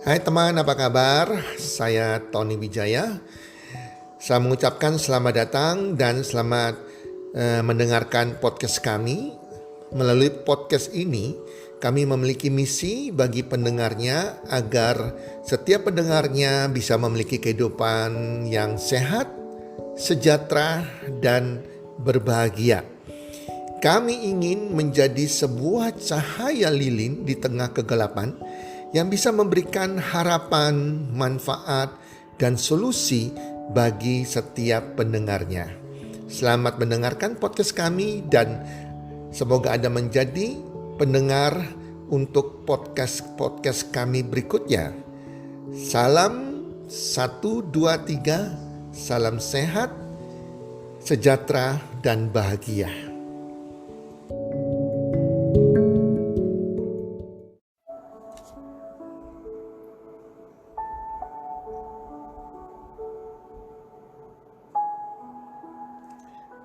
Hai teman, apa kabar? Saya Tony Wijaya. Saya mengucapkan selamat datang dan selamat mendengarkan podcast kami. Melalui podcast ini, kami memiliki misi bagi pendengarnya agar setiap pendengarnya bisa memiliki kehidupan yang sehat, sejahtera, dan berbahagia. Kami ingin menjadi sebuah cahaya lilin di tengah kegelapan yang bisa memberikan harapan, manfaat, dan solusi bagi setiap pendengarnya. Selamat mendengarkan podcast kami dan semoga Anda menjadi pendengar untuk podcast kami berikutnya. Salam 1, 2, 3, salam sehat, sejahtera, dan bahagia.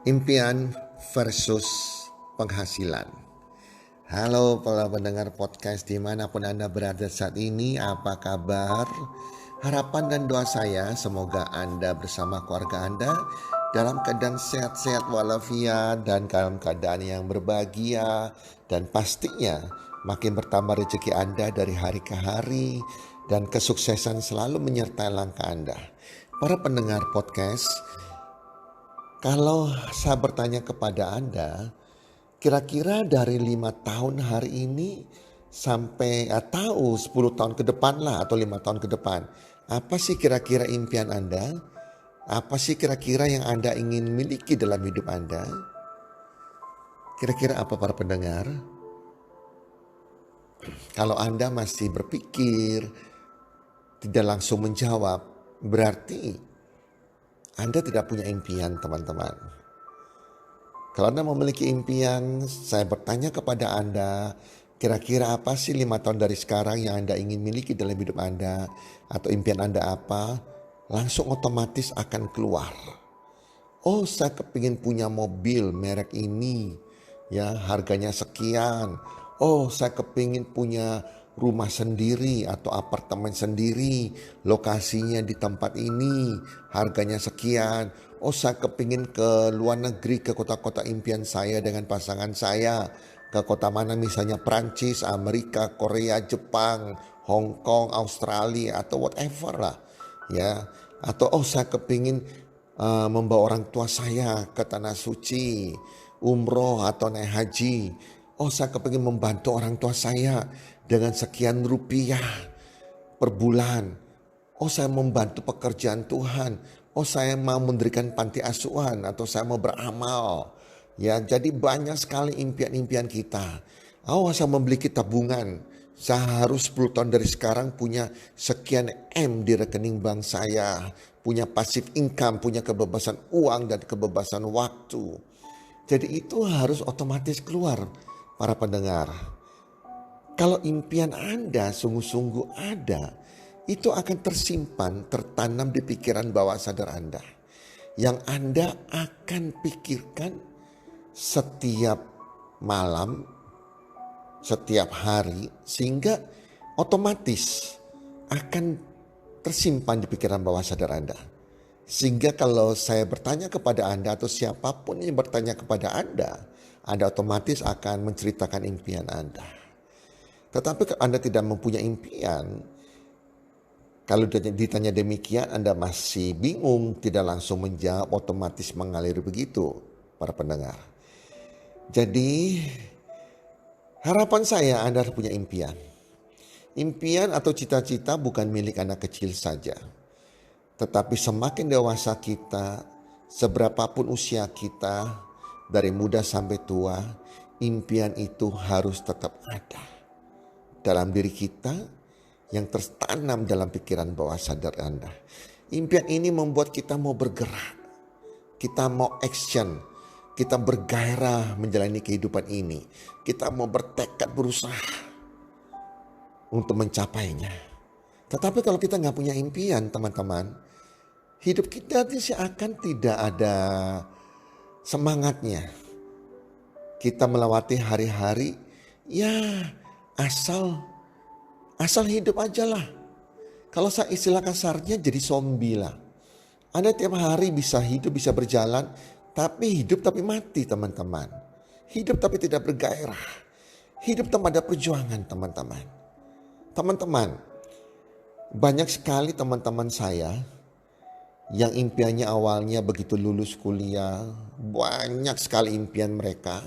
Impian versus penghasilan. Halo para pendengar podcast dimanapun Anda berada saat ini, apa kabar? Harapan dan doa saya semoga Anda bersama keluarga Anda dalam keadaan sehat-sehat walafiat dan dalam keadaan yang berbahagia, dan pastinya makin bertambah rezeki Anda dari hari ke hari dan kesuksesan selalu menyertai langkah Anda. Para pendengar podcast, kalau saya bertanya kepada Anda, kira-kira dari 5 tahun hari ini sampai atau 10 tahun ke depan lah atau 5 tahun ke depan, apa sih kira-kira impian Anda? Apa sih kira-kira yang Anda ingin miliki dalam hidup Anda? Kira-kira apa para pendengar? Kalau Anda masih berpikir, tidak langsung menjawab, berarti Anda tidak punya impian, teman-teman. Kalau Anda memiliki impian, saya bertanya kepada Anda, kira-kira apa sih 5 tahun dari sekarang yang Anda ingin miliki dalam hidup Anda? Atau impian Anda apa? Langsung otomatis akan keluar. Oh, saya kepingin punya mobil merek ini, ya harganya sekian. Oh, saya kepingin punya rumah sendiri atau apartemen sendiri, lokasinya di tempat ini, harganya sekian. Oh, saya kepingin ke luar negeri, ke kota-kota impian saya dengan pasangan saya. Ke kota mana misalnya Prancis, Amerika, Korea, Jepang, Hong Kong, Australia atau whatever lah. Ya, atau saya kepingin membawa orang tua saya ke tanah suci, umroh atau naik haji. Oh, saya kepingin membantu orang tua saya dengan sekian rupiah per bulan. Oh, saya membantu pekerjaan Tuhan. Oh, saya mau mendirikan panti asuhan atau saya mau beramal. Ya, jadi banyak sekali impian-impian kita. Oh, saya memiliki tabungan. Saya harus 10 tahun dari sekarang punya sekian M di rekening bank saya. Punya passive income, punya kebebasan uang dan kebebasan waktu. Jadi itu harus otomatis keluar, para pendengar. Kalau impian Anda sungguh-sungguh ada, itu akan tersimpan, tertanam di pikiran bawah sadar Anda. Yang Anda akan pikirkan setiap malam, setiap hari, sehingga otomatis akan tersimpan di pikiran bawah sadar Anda. Sehingga kalau saya bertanya kepada Anda atau siapapun yang bertanya kepada Anda otomatis akan menceritakan impian Anda. Tetapi kalau Anda tidak mempunyai impian, kalau ditanya demikian Anda masih bingung, tidak langsung menjawab, otomatis mengalir begitu, para pendengar. Jadi harapan saya Anda harus punya impian. Impian atau cita-cita bukan milik anak kecil saja. Tetapi semakin dewasa kita, seberapapun usia kita, dari muda sampai tua, impian itu harus tetap ada dalam diri kita yang tertanam dalam pikiran bawah sadar Anda. Impian ini membuat kita mau bergerak, kita mau action, kita bergairah menjalani kehidupan ini. Kita mau bertekad berusaha untuk mencapainya. Tetapi kalau kita nggak punya impian, teman-teman, hidup kita akan tidak ada semangatnya. Kita melewati hari-hari ya asal hidup aja lah. Kalau saya istilah kasarnya jadi zombie lah. Anda tiap hari bisa hidup, bisa berjalan, tapi hidup tapi mati teman-teman. Hidup tapi tidak bergairah. Hidup tanpa ada perjuangan teman-teman. Teman-teman, banyak sekali teman-teman saya yang impiannya awalnya begitu lulus kuliah, banyak sekali impian mereka.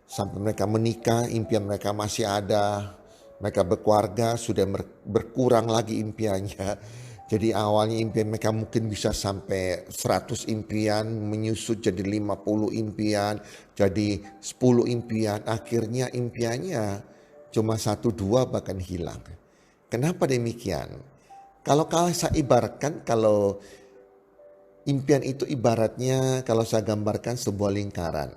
Sampai mereka menikah, impian mereka masih ada. Mereka berkeluarga, sudah berkurang lagi impiannya. Jadi awalnya impian mereka mungkin bisa sampai 100 impian, menyusut jadi 50 impian, jadi 10 impian. Akhirnya impiannya cuma 1 2 bahkan hilang. Kenapa demikian? Kalau saya ibaratkan, kalau impian itu ibaratnya kalau saya gambarkan sebuah lingkaran.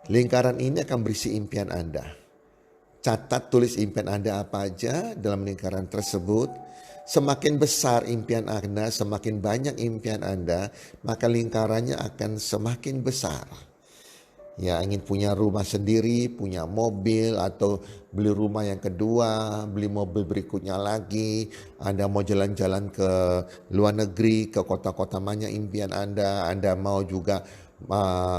Lingkaran ini akan berisi impian Anda. Catat, tulis impian Anda apa aja dalam lingkaran tersebut. Semakin besar impian Anda, semakin banyak impian Anda, maka lingkarannya akan semakin besar. Ya, ingin punya rumah sendiri, punya mobil, atau beli rumah yang kedua, beli mobil berikutnya lagi. Anda mau jalan-jalan ke luar negeri, ke kota-kota mana impian Anda mau juga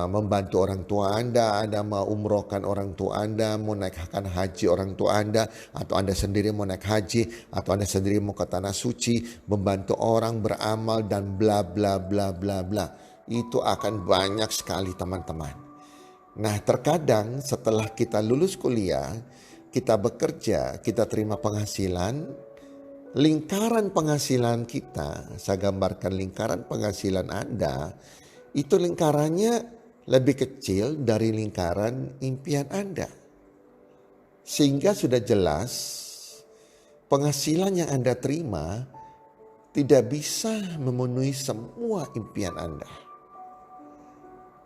membantu orang tua Anda mau umrohkan orang tua Anda, mau naikkan haji orang tua Anda, atau Anda sendiri mau naik haji, atau Anda sendiri mau ke tanah suci, membantu orang beramal dan bla bla bla bla bla. Itu akan banyak sekali teman-teman. Nah, terkadang setelah kita lulus kuliah, kita bekerja, kita terima penghasilan, lingkaran penghasilan kita, saya gambarkan lingkaran penghasilan Anda, itu lingkarannya lebih kecil dari lingkaran impian Anda. Sehingga sudah jelas penghasilan yang Anda terima tidak bisa memenuhi semua impian Anda.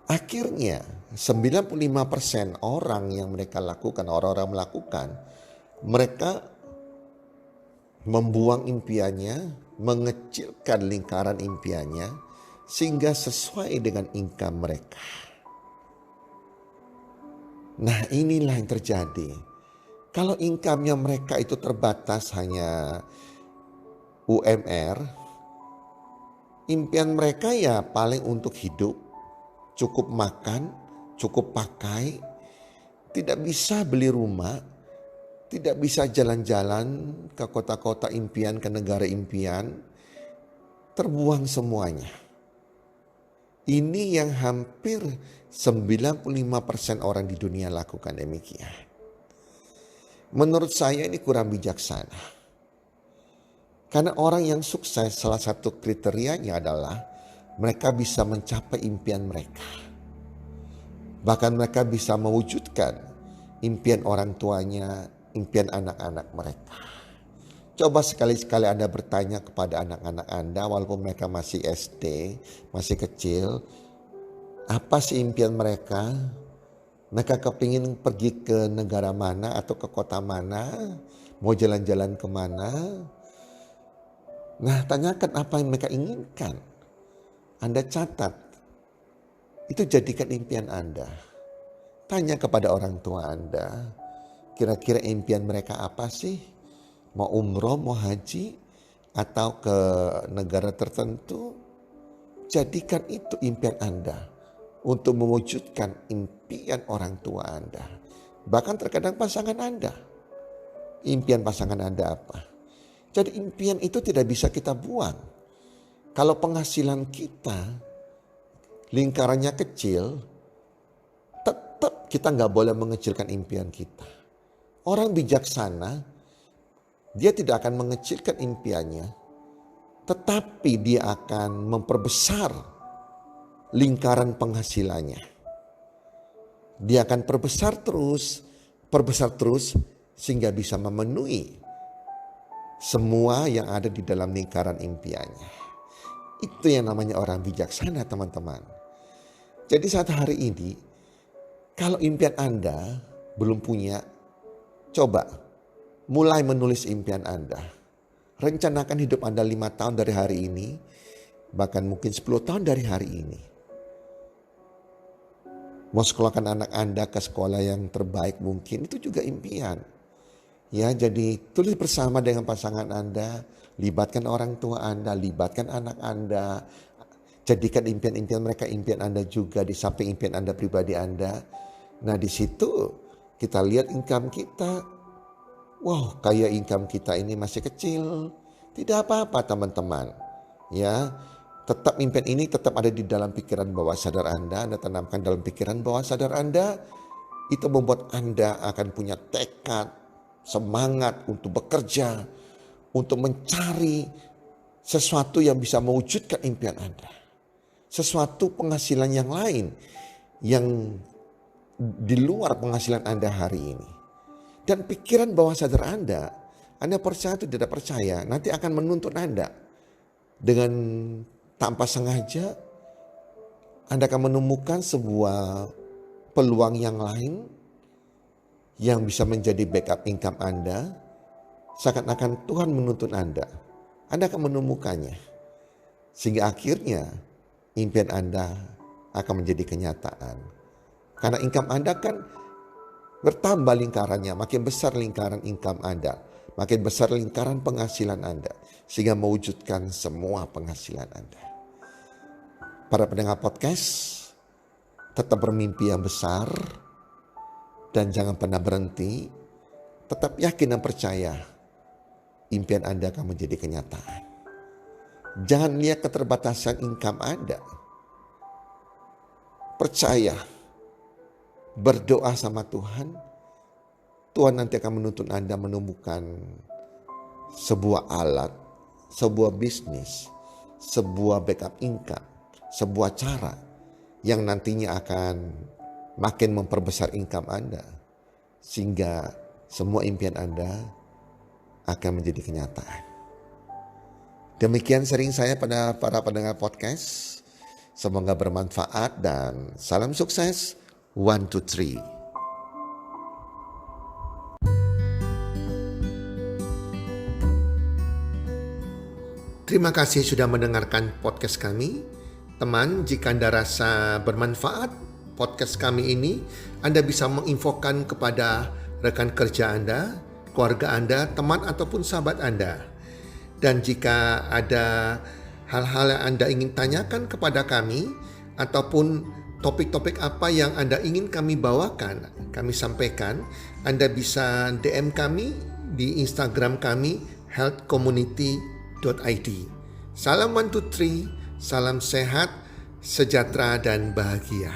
Akhirnya 95% orang yang orang-orang melakukan, mereka membuang impiannya, mengecilkan lingkaran impiannya, sehingga sesuai dengan income mereka. Nah, inilah yang terjadi. Kalau income-nya mereka itu terbatas hanya UMR, impian mereka ya paling untuk hidup, cukup makan, cukup pakai, tidak bisa beli rumah, tidak bisa jalan-jalan ke kota-kota impian, ke negara impian, terbuang semuanya. Ini yang hampir 95% orang di dunia lakukan demikian. Menurut saya ini kurang bijaksana. Karena orang yang sukses salah satu kriterianya adalah mereka bisa mencapai impian mereka. Bahkan mereka bisa mewujudkan impian orang tuanya, impian anak-anak mereka. Coba sekali-sekali Anda bertanya kepada anak-anak Anda walaupun mereka masih SD, masih kecil. Apa sih impian mereka? Mereka kepingin pergi ke negara mana atau ke kota mana? Mau jalan-jalan kemana? Nah, tanyakan apa yang mereka inginkan. Anda catat. Itu jadikan impian Anda. Tanya kepada orang tua Anda. Kira-kira impian mereka apa sih? Mau umroh, mau haji, atau ke negara tertentu, jadikan itu impian Anda untuk mewujudkan impian orang tua Anda. Bahkan terkadang pasangan Anda. Impian pasangan Anda apa? Jadi impian itu tidak bisa kita buang. Kalau penghasilan kita lingkarannya kecil, tetap kita nggak boleh mengecilkan impian kita. Orang bijaksana, dia tidak akan mengecilkan impiannya, tetapi dia akan memperbesar lingkaran penghasilannya. Dia akan perbesar terus sehingga bisa memenuhi semua yang ada di dalam lingkaran impiannya. Itu yang namanya orang bijaksana, teman-teman. Jadi saat hari ini, kalau impian Anda belum punya, coba mulai menulis impian Anda. Rencanakan hidup Anda 5 tahun dari hari ini, bahkan mungkin 10 tahun dari hari ini. Mau sekolahkan anak Anda ke sekolah yang terbaik mungkin, itu juga impian. Ya, jadi tulis bersama dengan pasangan Anda, libatkan orang tua Anda, libatkan anak Anda, jadikan impian-impian mereka impian Anda juga di samping impian Anda pribadi Anda. Nah, di situ kita lihat income kita. Wow, kayak income kita ini masih kecil. Tidak apa-apa teman-teman. Ya, tetap impian ini tetap ada di dalam pikiran bawah sadar Anda tanamkan dalam pikiran bawah sadar Anda. Itu membuat Anda akan punya tekad, semangat untuk bekerja, untuk mencari sesuatu yang bisa mewujudkan impian Anda. Sesuatu penghasilan yang lain yang di luar penghasilan Anda hari ini. Dan pikiran bawah sadar Anda percaya atau tidak percaya, nanti akan menuntun Anda. Dengan tanpa sengaja, Anda akan menemukan sebuah peluang yang lain yang bisa menjadi backup income Anda. Seakan-akan Tuhan menuntun Anda. Anda akan menemukannya. Sehingga akhirnya impian Anda akan menjadi kenyataan. Karena income Anda kan bertambah lingkarannya, makin besar lingkaran income Anda, makin besar lingkaran penghasilan Anda, sehingga mewujudkan semua penghasilan Anda. Para pendengar podcast, tetap bermimpi yang besar dan jangan pernah berhenti, tetap yakin dan percaya impian Anda akan menjadi kenyataan. Jangan lihat keterbatasan income Anda. Percaya, berdoa sama Tuhan, Tuhan nanti akan menuntun Anda menemukan sebuah alat, sebuah bisnis, sebuah backup income, sebuah cara yang nantinya akan makin memperbesar income Anda. Sehingga semua impian Anda akan menjadi kenyataan. Demikian sharing saya pada para pendengar podcast. Semoga bermanfaat dan salam sukses. 1, 2, 3. Terima kasih sudah mendengarkan podcast kami. Teman, jika Anda rasa bermanfaat podcast kami ini, Anda bisa menginfokan kepada rekan kerja Anda, keluarga Anda, teman ataupun sahabat Anda. Dan jika ada hal-hal yang Anda ingin tanyakan kepada kami ataupun topik-topik apa yang Anda ingin kami bawakan, kami sampaikan, Anda bisa DM kami di Instagram kami healthcommunity.id. Salam 1, 2, 3, salam sehat, sejahtera dan bahagia.